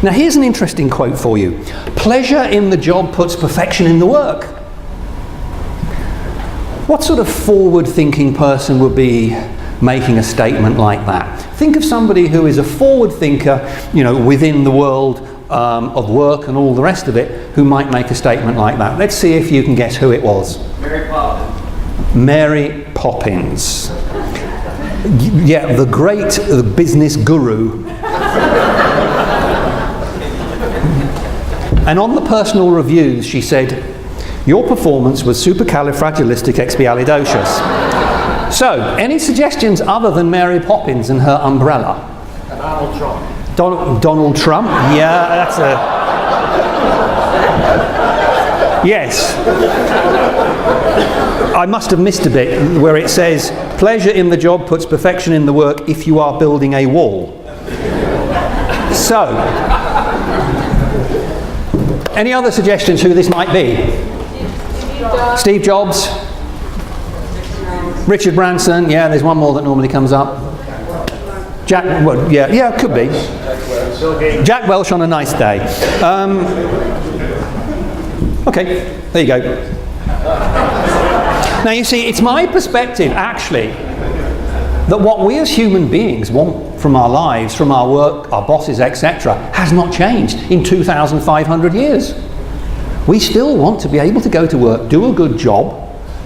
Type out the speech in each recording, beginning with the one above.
Now here's an interesting quote for you. Pleasure in the job puts perfection in the work. What sort of forward-thinking person would be making a statement like that? Think of somebody who is a forward thinker, you know, within the world of work and all the rest of it, who might make a statement like that. Let's see if you can guess who it was. Mary Poppins. Mary Poppins. Yeah, the great business guru. And on the personal reviews, she said, "Your performance was supercalifragilisticexpialidocious." So, any suggestions other than Mary Poppins and her umbrella? Donald Trump. Donald Trump? Yeah, that's a... Yes. I must have missed a bit where it says, pleasure in the job puts perfection in the work if you are building a wall. So, any other suggestions who this might be? Steve Jobs? Richard Branson? Yeah, there's one more that normally comes up. Jack, well, yeah, could be. Jack Welch on a nice day. Okay, there you go. Now you see, it's my perspective, actually, that what we as human beings want from our lives, from our work, our bosses, etc., has not changed in 2,500 years. We still want to be able to go to work, do a good job,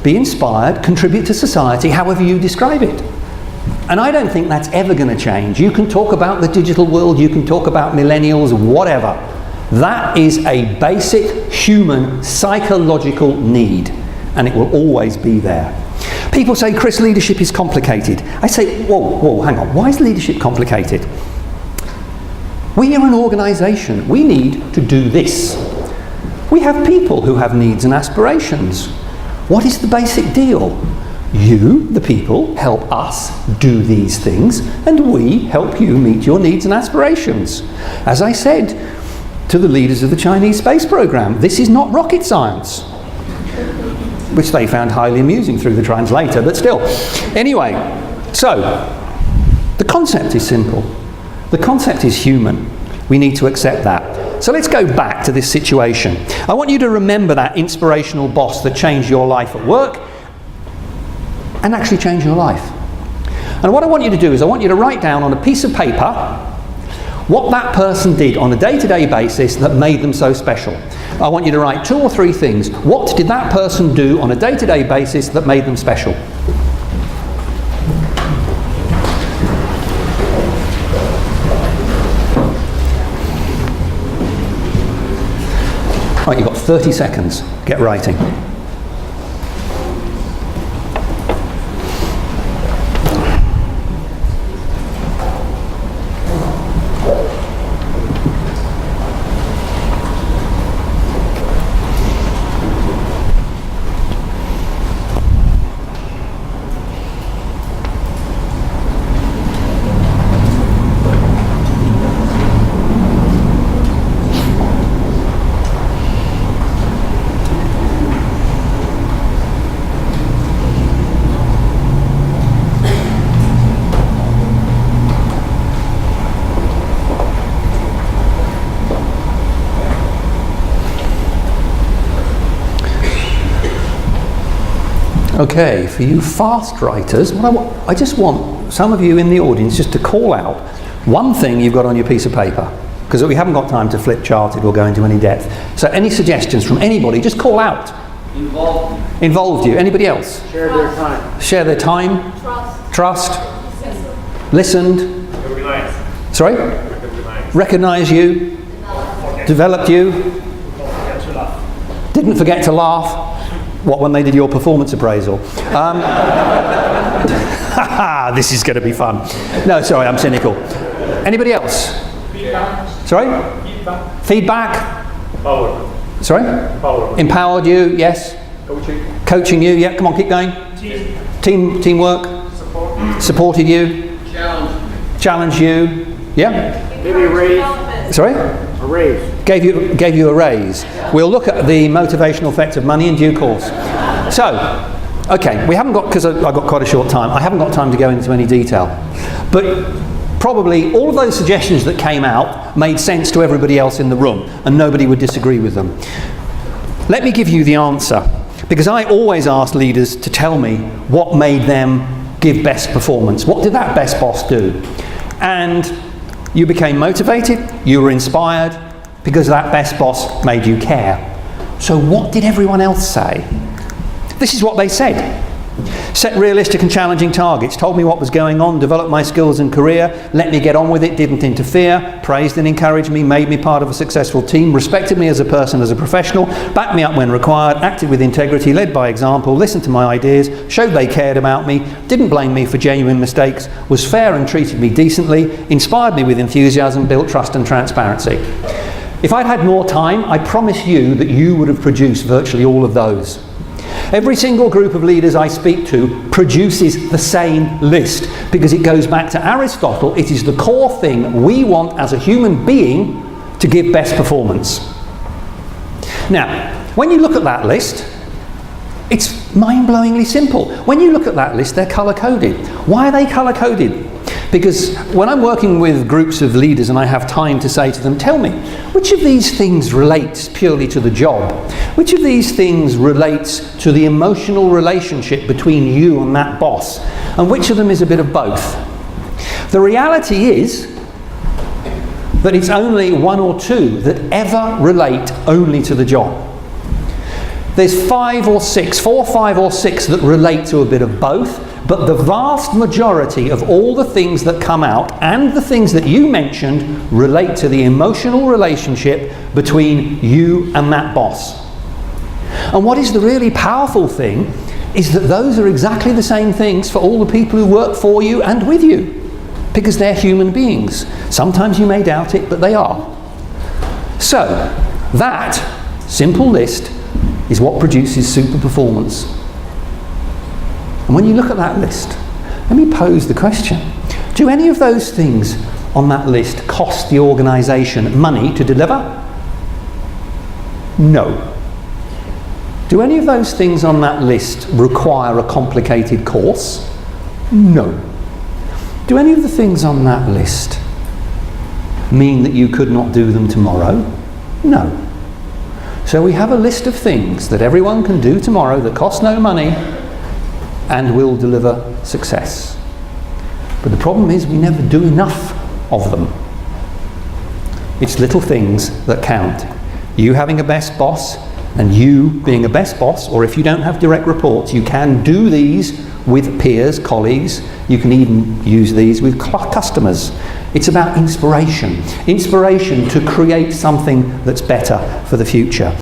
be inspired, contribute to society, however you describe it. And I don't think that's ever going to change. You can talk about the digital world, you can talk about millennials, whatever. That is a basic human psychological need, and it will always be there. People say, Chris, leadership is complicated. I say, whoa, hang on. Why is leadership complicated? We are an organisation. We need to do this. We have people who have needs and aspirations. What is the basic deal? You, the people, help us do these things, and we help you meet your needs and aspirations. As I said to the leaders of the Chinese space program, this is not rocket science, which they found highly amusing through the translator, but still. Anyway, so the concept is simple. The concept is human. We need to accept that. So let's go back to this situation. I want you to remember that inspirational boss that changed your life at work and actually change your life. And what I want you to do is I want you to write down on a piece of paper what that person did on a day-to-day basis that made them so special. I want you to write 2 or 3 things. What did that person do on a day-to-day basis that made them special? Right, you've got 30 seconds. Get writing. Okay, for you fast writers, I just want some of you in the audience just to call out one thing you've got on your piece of paper, because we haven't got time to flip chart it or go into any depth. So any suggestions from anybody, just call out. Involved. Involved you. Anybody else? Share their time. Share their time. Trust. Listened. Recognize. Sorry? Recognize you. Developed you. Didn't forget to laugh. What, when they did your performance appraisal? This is going to be fun. No, sorry, I'm cynical. Anybody else? Feedback. Sorry? Feedback. Feedback? Power. Sorry? Power. Empowered you, yes. Coaching. Coaching you, yeah, come on, keep going. Teamwork? Support. Supported you? Challenge. Challenged you? Yeah? Maybe a raise. Sorry? A raise. Gave you a raise. We'll look at the motivational effect of money in due course. So, okay, we haven't got, because I've got quite a short time, I haven't got time to go into any detail. But probably all of those suggestions that came out made sense to everybody else in the room, and nobody would disagree with them. Let me give you the answer, because I always ask leaders to tell me what made them give best performance. What did that best boss do? And you became motivated, you were inspired, because that best boss made you care. So what did everyone else say? This is what they said. Set realistic and challenging targets, told me what was going on, developed my skills and career, let me get on with it, didn't interfere, praised and encouraged me, made me part of a successful team, respected me as a person, as a professional, backed me up when required, acted with integrity, led by example, listened to my ideas, showed they cared about me, didn't blame me for genuine mistakes, was fair and treated me decently, inspired me with enthusiasm, built trust and transparency. If I'd had more time, I promise you that you would have produced virtually all of those. Every single group of leaders I speak to produces the same list, because it goes back to Aristotle. It is the core thing we want as a human being to give best performance. Now, when you look at that list, it's mind-blowingly simple. When you look at that list, they're colour-coded. Why are they colour-coded? Because when I'm working with groups of leaders and I have time to say to them, tell me, which of these things relates purely to the job? Which of these things relates to the emotional relationship between you and that boss? And which of them is a bit of both? The reality is that it's only one or two that ever relate only to the job. There's 5 or 6, 4, 5 or 6 that relate to a bit of both, but the vast majority of all the things that come out and the things that you mentioned relate to the emotional relationship between you and that boss. And what is the really powerful thing is that those are exactly the same things for all the people who work for you and with you, because they're human beings. Sometimes you may doubt it, but they are. So, that simple list is what produces super performance. And when you look at that list, let me pose the question. Do any of those things on that list cost the organisation money to deliver? No. Do any of those things on that list require a complicated course? No. Do any of the things on that list mean that you could not do them tomorrow? No. So we have a list of things that everyone can do tomorrow that cost no money and will deliver success. But the problem is we never do enough of them. It's little things that count. You having a best boss and you being a best boss, or if you don't have direct reports, you can do these with peers, colleagues. You can even use these with customers. It's about inspiration. Inspiration to create something that's better for the future.